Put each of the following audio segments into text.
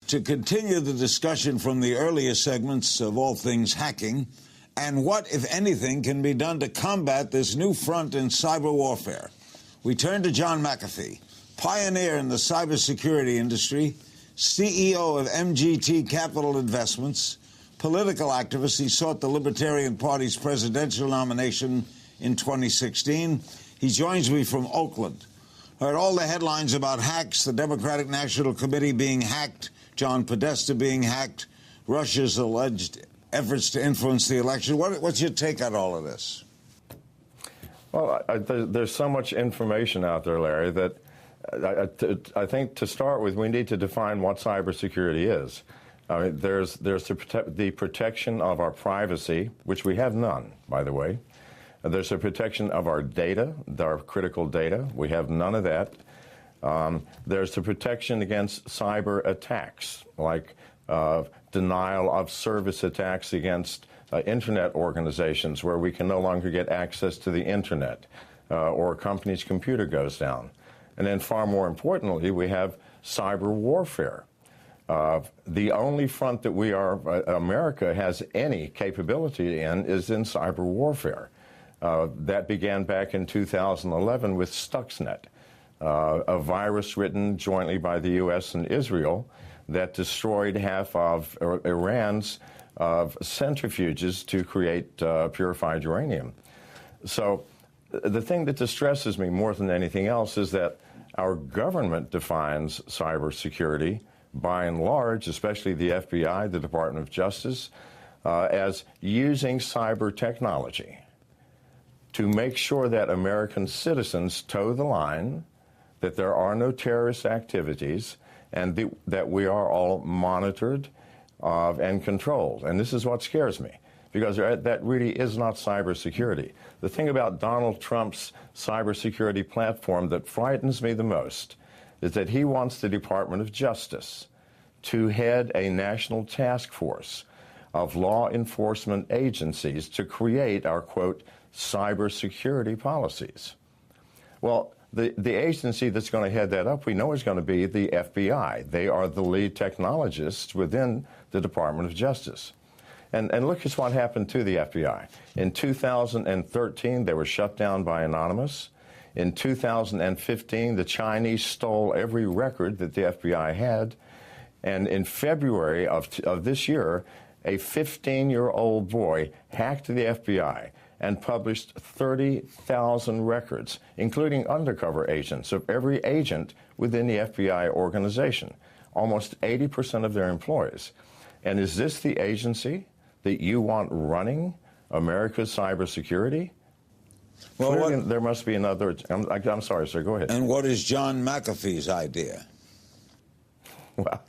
to continue the discussion from the earlier segments of all things hacking and what, if anything, can be done to combat this new front in cyber warfare. We turn to John McAfee, pioneer in the cybersecurity industry, CEO of MGT Capital Investments, political activist. He sought the Libertarian Party's presidential nomination in 2016. He joins me from Oakland. Heard all the headlines about hacks, the Democratic National Committee being hacked, John Podesta being hacked, Russia's alleged efforts to influence the election. What's your take on all of this? Well, there's so much information out there, Larry, that I think to start with, we need to define what cybersecurity is. I mean, there's the protection of our privacy, which we have none, by the way. There's the protection of our data, our critical data. We have none of that. There's the protection against cyber attacks, like denial of service attacks against internet organizations where we can no longer get access to the internet or a company's computer goes down. And then far more importantly, we have cyber warfare. The only front that America has any capability in is in cyber warfare. That began back in 2011 with Stuxnet, a virus written jointly by the U.S. and Israel that destroyed half of Iran's centrifuges to create purified uranium. So the thing that distresses me more than anything else is that our government defines cybersecurity, by and large, especially the FBI, the Department of Justice, as using cyber technology to make sure that American citizens toe the line, that there are no terrorist activities, and that we are all monitored and controlled. And this is what scares me, because that really is not cybersecurity. The thing about Donald Trump's cybersecurity platform that frightens me the most is that he wants the Department of Justice to head a national task force of law enforcement agencies to create our, quote, cybersecurity policies. Well, the agency that's going to head that up, we know is going to be the FBI. They are the lead technologists within the Department of Justice. And look at what happened to the FBI. In 2013, they were shut down by Anonymous. In 2015, the Chinese stole every record that the FBI had. And in February of this year, a 15-year-old boy hacked the FBI and published 30,000 records, including undercover agents, of every agent within the FBI organization, almost 80% of their employees. And is this the agency that you want running America's cybersecurity? Well, there must be another. I'm sorry, sir. Go ahead. And what is John McAfee's idea? Well,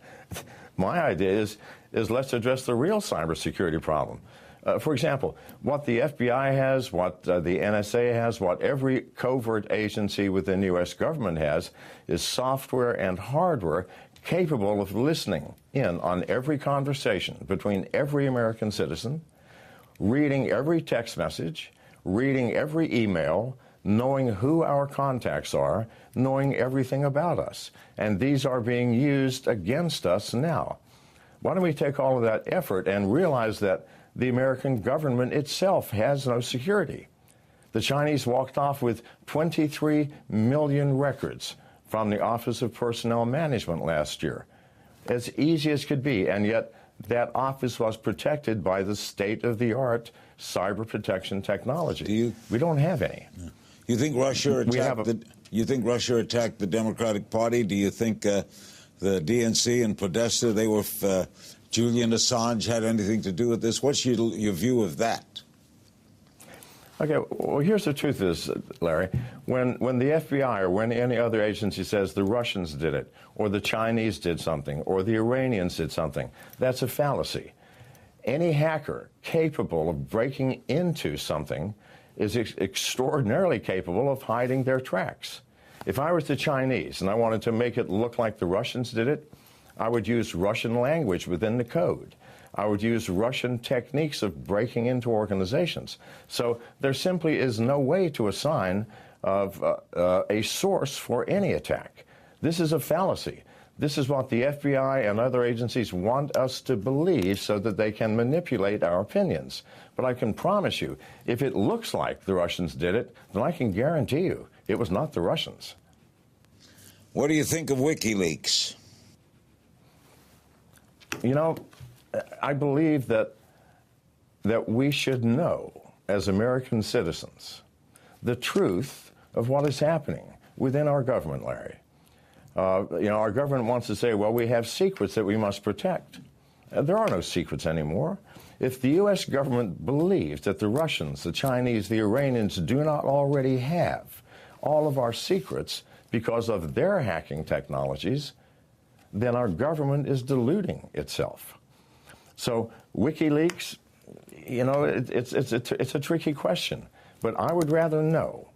my idea is let's address the real cybersecurity problem. For example, what the FBI has, what the NSA has, what every covert agency within the U.S. government has, is software and hardware capable of listening in on every conversation between every American citizen, reading every text message, reading every email, knowing who our contacts are, knowing everything about us. And these are being used against us now. Why don't we take all of that effort and realize that the American government itself has no security? The Chinese walked off with 23 million records from the Office of Personnel Management last year. As easy as could be, and yet that office was protected by the state-of-the-art cyber protection technology. We don't have any. You think Russia attacked the Democratic Party? Do you think the DNC and Podesta, Julian Assange had anything to do with this? What's your view of that? Okay, well, here's the truth is, Larry, when the FBI or when any other agency says the Russians did it, or the Chinese did something, or the Iranians did something, that's a fallacy. Any hacker capable of breaking into something is extraordinarily capable of hiding their tracks. If I was the Chinese and I wanted to make it look like the Russians did it, I would use Russian language within the code. I would use Russian techniques of breaking into organizations. So there simply is no way to assign a source for any attack. This is a fallacy. This is what the FBI and other agencies want us to believe so that they can manipulate our opinions. But I can promise you, if it looks like the Russians did it, then I can guarantee you it was not the Russians. What do you think of WikiLeaks? You know, I believe that we should know, as American citizens, the truth of what is happening within our government, Larry. Our government wants to say, well, we have secrets that we must protect. There are no secrets anymore. If the U.S. government believes that the Russians, the Chinese, the Iranians do not already have all of our secrets because of their hacking technologies, then our government is deluding itself. So WikiLeaks, it's a tricky question, but I would rather know.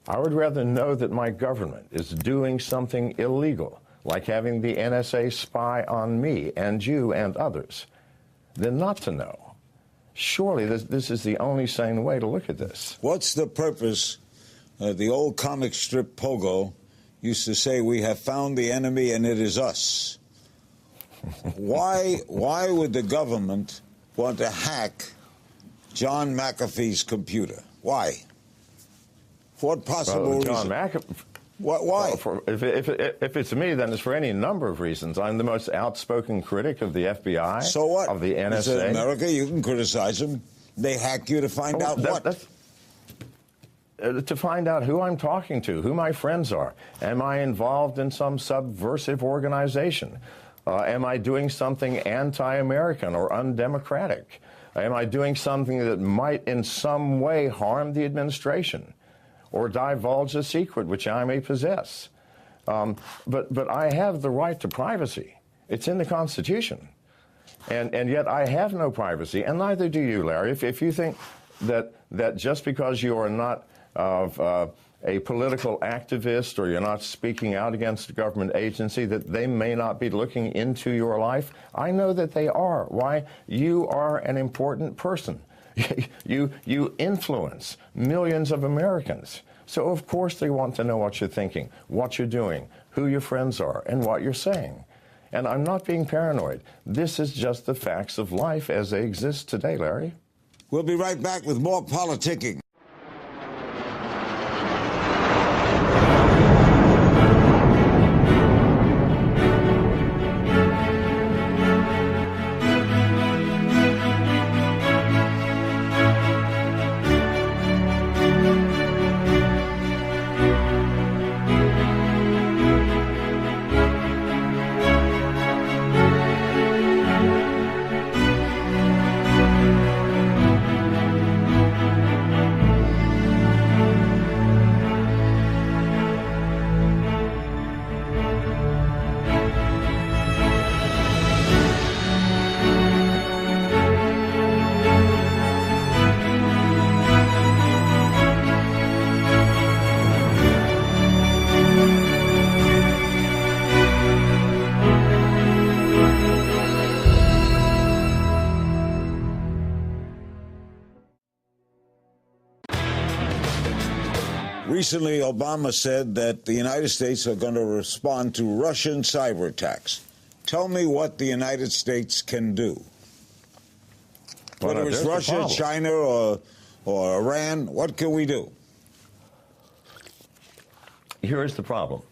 I would rather know that my government is doing something illegal, like having the NSA spy on me and you and others, than not to know. Surely this is the only sane way to look at this. What's the purpose? The old comic strip Pogo used to say, we have found the enemy and it is us. Why would the government want to hack John McAfee's computer? Why? For what possible reason? John McAfee. Why? Well, if it's me, then it's for any number of reasons. I'm the most outspoken critic of the FBI. So what? Of the NSA. It's in America, you can criticize them. They hack you to find out what? To find out who I'm talking to, who my friends are. Am I involved in some subversive organization? Am I doing something anti-American or undemocratic? Am I doing something that might in some way harm the administration or divulge a secret which I may possess? But I have the right to privacy. It's in the Constitution. And yet I have no privacy, and neither do you, Larry. If you think that just because you are not a political activist or you're not speaking out against a government agency, that they may not be looking into your life, I know that they are. Why? You are an important person. You influence millions of Americans. So, of course, they want to know what you're thinking, what you're doing, who your friends are, and what you're saying. And I'm not being paranoid. This is just the facts of life as they exist today, Larry. We'll be right back with more politicking. Recently, Obama said that the United States are going to respond to Russian cyber attacks. Tell me what the United States can do. Well, whether it's Russia, China, or Iran, what can we do? Here's the problem.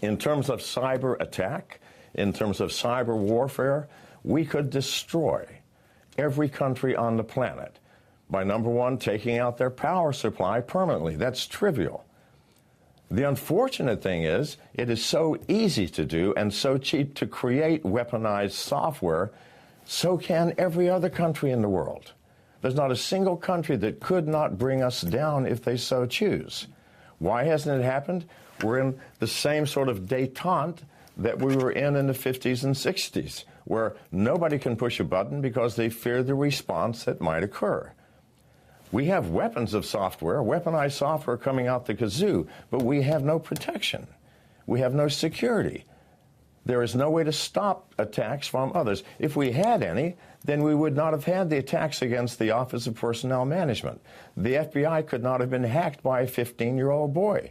In terms of cyber attack, in terms of cyber warfare, we could destroy every country on the planet by, number one, taking out their power supply permanently. That's trivial. The unfortunate thing is, it is so easy to do and so cheap to create weaponized software, so can every other country in the world. There's not a single country that could not bring us down if they so choose. Why hasn't it happened? We're in the same sort of détente that we were in the 50s and 60s, where nobody can push a button because they fear the response that might occur. We have weapons of software, weaponized software coming out the kazoo, but we have no protection. We have no security. There is no way to stop attacks from others. If we had any, then we would not have had the attacks against the Office of Personnel Management. The FBI could not have been hacked by a 15-year-old boy.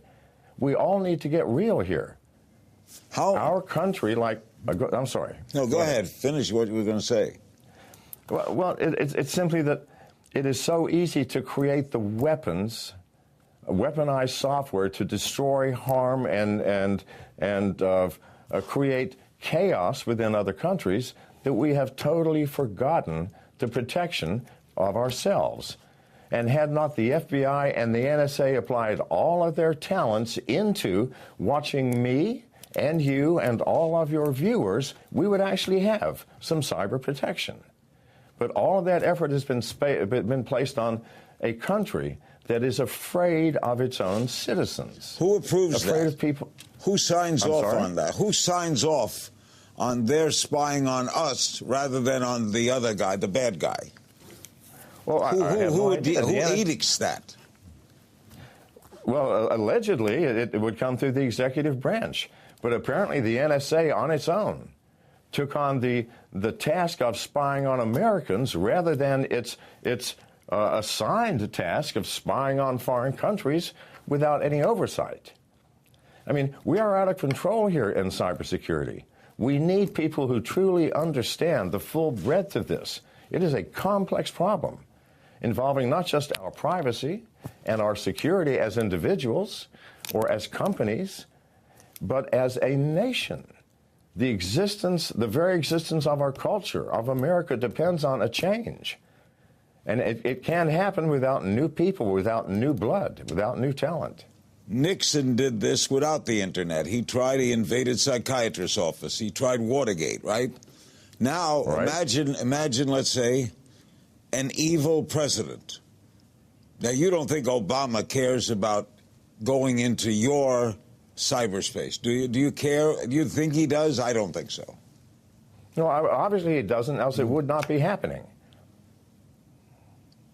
We all need to get real here. How? Our country, I'm sorry. No, go ahead. Finish what you were going to say. Well, it's simply that it is so easy to create the weaponized software to destroy, harm, and create chaos within other countries that we have totally forgotten the protection of ourselves. And had not the FBI and the NSA applied all of their talents into watching me and you and all of your viewers, we would actually have some cyber protection. But all of that effort has been placed on a country that is afraid of its own citizens. Who approves afraid that? Of people. Who signs off on that? Who signs off on their spying on us rather than on the other guy, the bad guy? Well, who edicts that? Well, allegedly, it would come through the executive branch. But apparently the NSA on its own took on the task of spying on Americans rather than its assigned task of spying on foreign countries without any oversight. I mean, we are out of control here in cybersecurity. We need people who truly understand the full breadth of this. It is a complex problem involving not just our privacy and our security as individuals or as companies, but as a nation. The very existence of our culture, of America, depends on a change. And it can't happen without new people, without new blood, without new talent. Nixon did this without the internet. He invaded psychiatrist's office. He tried Watergate, right? Now, right. Imagine, let's say, an evil president. Now, you don't think Obama cares about going into your cyberspace, do you? Do you care? Do you think he does? I don't think so. No, obviously he doesn't, else it would not be happening.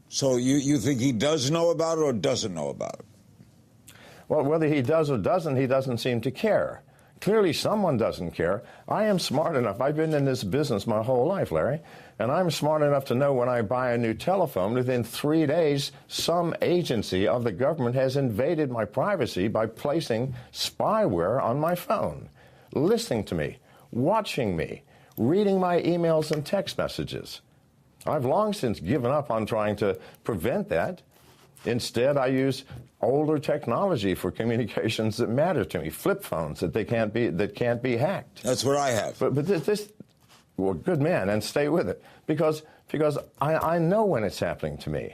So you think he does know about it or doesn't know about it? Well, whether he does or doesn't, he doesn't seem to care. Clearly someone doesn't care. I am smart enough. I've been in this business my whole life, Larry, and I'm smart enough to know when I buy a new telephone, within 3 days, some agency of the government has invaded my privacy by placing spyware on my phone, listening to me, watching me, reading my emails and text messages. I've long since given up on trying to prevent that. Instead, I use older technology for communications that matter to me, flip phones that can't be hacked. That's what I have. But this, well, good man, and stay with it, because I know when it's happening to me.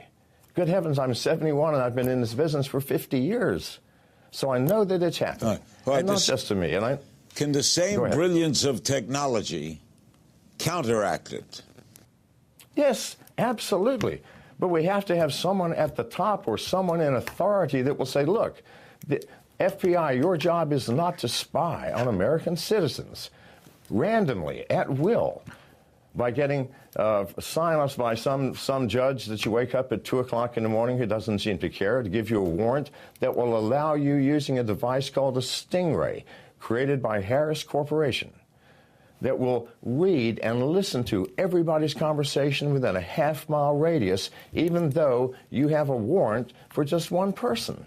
Good heavens, I'm 71 and I've been in this business for 50 years, so I know that it's happening, and not just to me. And can the same brilliance of technology counteract it? Yes, absolutely. But we have to have someone at the top or someone in authority that will say, look, the FBI, your job is not to spy on American citizens randomly, at will, by getting silenced by some judge that you wake up at 2 o'clock in the morning who doesn't seem to care, to give you a warrant that will allow you using a device called a Stingray, created by Harris Corporation, that will read and listen to everybody's conversation within a half-mile radius, even though you have a warrant for just one person.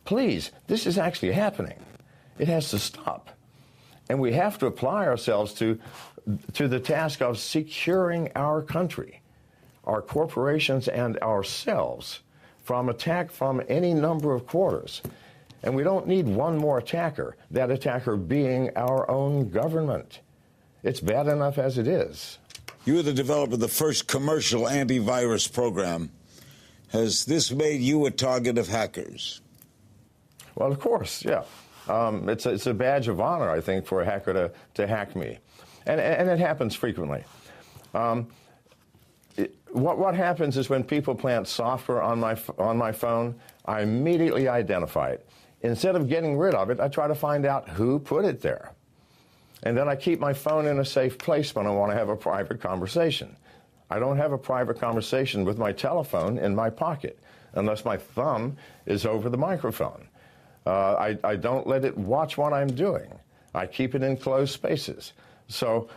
Please, this is actually happening. It has to stop. And we have to apply ourselves to the task of securing our country, our corporations, and ourselves from attack from any number of quarters. And we don't need one more attacker, that attacker being our own government. It's bad enough as it is. You were the developer of the first commercial antivirus program. Has this made you a target of hackers? Well, of course, yeah. It's a badge of honor, I think, for a hacker to hack me. And it happens frequently. What happens is when people plant software on my phone, I immediately identify it. Instead of getting rid of it, I try to find out who put it there. And then I keep my phone in a safe place when I want to have a private conversation. I don't have a private conversation with my telephone in my pocket unless my thumb is over the microphone. I don't let it watch what I'm doing. I keep it in closed spaces. So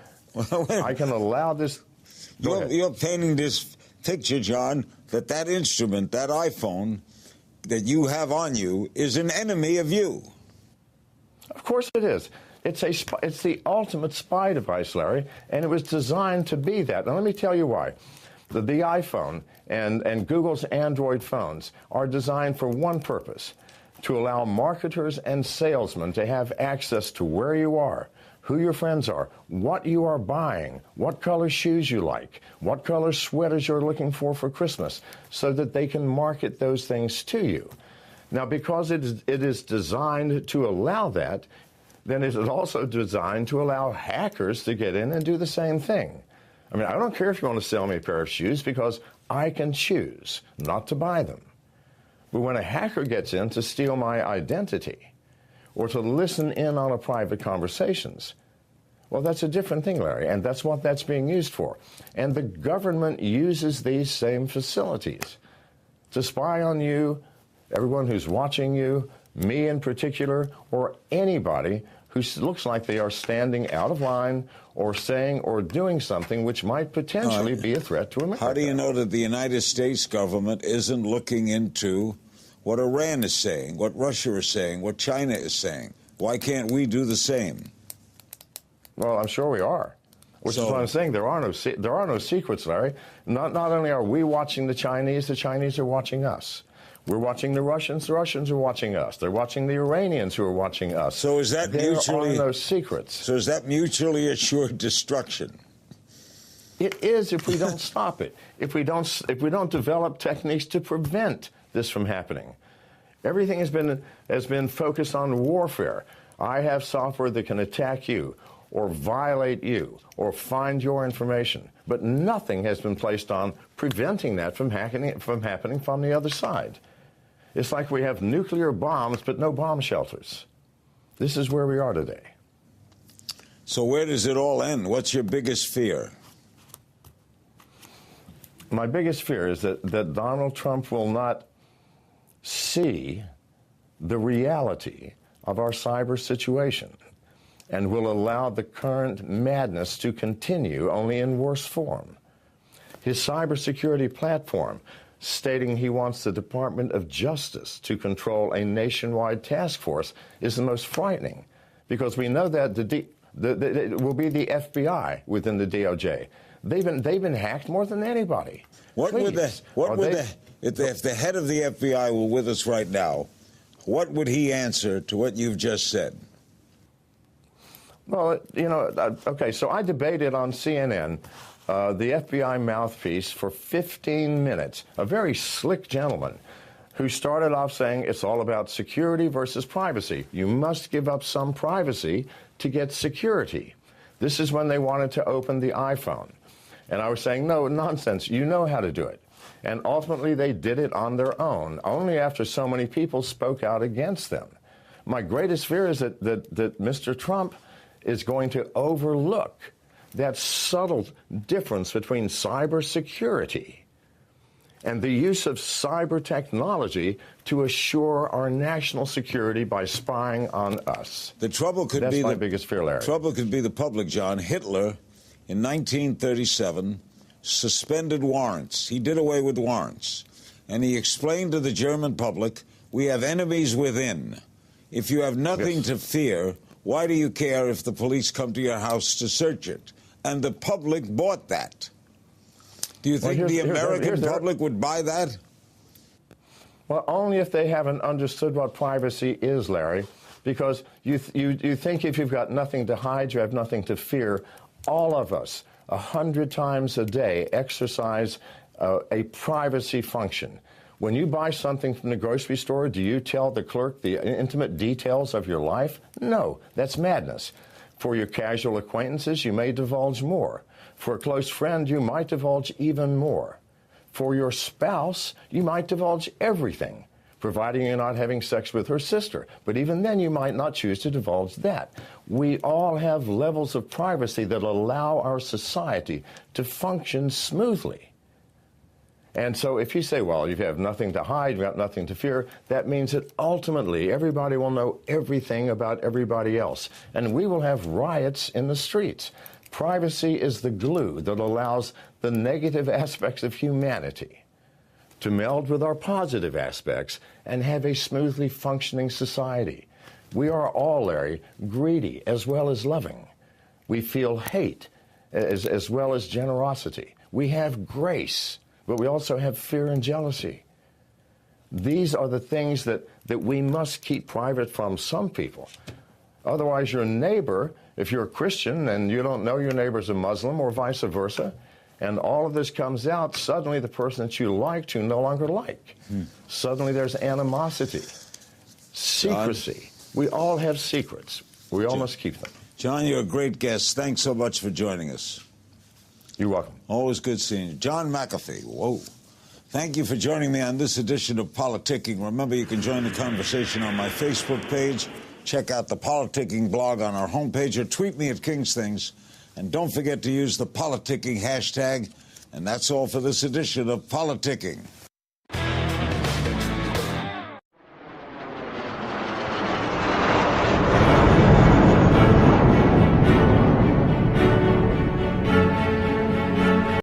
I can allow this. You're painting this picture, John, that instrument, that iPhone that you have on you is an enemy of you. Of course it is. It's the ultimate spy device, Larry, and it was designed to be that. Now, let me tell you why. The iPhone and Google's Android phones are designed for one purpose: to allow marketers and salesmen to have access to where you are, who your friends are, what you are buying, what color shoes you like, what color sweaters you're looking for Christmas, so that they can market those things to you. Now, because it is designed to allow that, then it is also designed to allow hackers to get in and do the same thing. I mean, I don't care if you want to sell me a pair of shoes, because I can choose not to buy them. But when a hacker gets in to steal my identity or to listen in on a private conversations, well, that's a different thing, Larry, and that's what that's being used for. And the government uses these same facilities to spy on you, everyone who's watching you, me in particular, or anybody who looks like they are standing out of line or saying or doing something which might potentially be a threat to America. How do you know that the United States government isn't looking into what Iran is saying, what Russia is saying, what China is saying? Why can't we do the same? Well, I'm sure we are. Which is what I'm saying. There are no secrets, Larry. Not only are we watching the Chinese are watching us. We're watching the Russians are watching us. They're watching the Iranians, who are watching us. So is that there are no secrets. So is that mutually assured destruction? It is, if we don't stop it. If we don't develop techniques to prevent this from happening. Everything has been focused on warfare. I have software that can attack you, or violate you, or find your information. But nothing has been placed on preventing that from happening from the other side. It's like we have nuclear bombs, but no bomb shelters. This is where we are today. So where does it all end? What's your biggest fear? My biggest fear is that Donald Trump will not see the reality of our cyber situation and will allow the current madness to continue, only in worse form. His cybersecurity platform, stating he wants the Department of Justice to control a nationwide task force, is the most frightening, because we know that it will be the FBI within the DOJ. They've been hacked more than anybody. If the head of the FBI were with us right now, what would he answer to what you've just said? Well, okay, so I debated on CNN the FBI mouthpiece for 15 minutes, a very slick gentleman who started off saying it's all about security versus privacy. You must give up some privacy to get security. This is when they wanted to open the iPhone. And I was saying, no, nonsense, you know how to do it. And ultimately they did it on their own, only after so many people spoke out against them. My greatest fear is that Mr. Trump is going to overlook that subtle difference between cybersecurity and the use of cyber technology to assure our national security by spying on us. The trouble could That's be my biggest fear, Larry. Trouble could be the public, John. Hitler, in 1937, suspended warrants. He did away with warrants. And he explained to the German public, we have enemies within. If you have nothing to fear, why do you care if the police come to your house to search it? And the public bought that. Do you think the American public would buy that? Well, only if they haven't understood what privacy is, Larry. Because you think if you've got nothing to hide, you have nothing to fear. All of us, 100 times a day, exercise a privacy function. When you buy something from the grocery store, do you tell the clerk the intimate details of your life? No, that's madness. For your casual acquaintances, you may divulge more. For a close friend, you might divulge even more. For your spouse, you might divulge everything, providing you're not having sex with her sister. But even then, you might not choose to divulge that. We all have levels of privacy that allow our society to function smoothly. And so if you say, well, you have nothing to hide, you've got nothing to fear, that means that ultimately everybody will know everything about everybody else. And we will have riots in the streets. Privacy is the glue that allows the negative aspects of humanity to meld with our positive aspects and have a smoothly functioning society. We are all, Larry, greedy as well as loving. We feel hate as well as generosity. We have grace, but we also have fear and jealousy. These are the things that we must keep private from some people. Otherwise, your neighbor, if you're a Christian and you don't know your neighbor's a Muslim or vice versa, and all of this comes out, suddenly the person that you liked you no longer like. Suddenly there's animosity, secrecy. We all have secrets. We all must keep them. John, you're a great guest. Thanks so much for joining us. You're welcome. Always good seeing you. John McAfee, whoa. Thank you for joining me on this edition of Politicking. Remember, you can join the conversation on my Facebook page. Check out the Politicking blog on our homepage, or tweet me at King's Things. And don't forget to use the Politicking hashtag. And that's all for this edition of Politicking.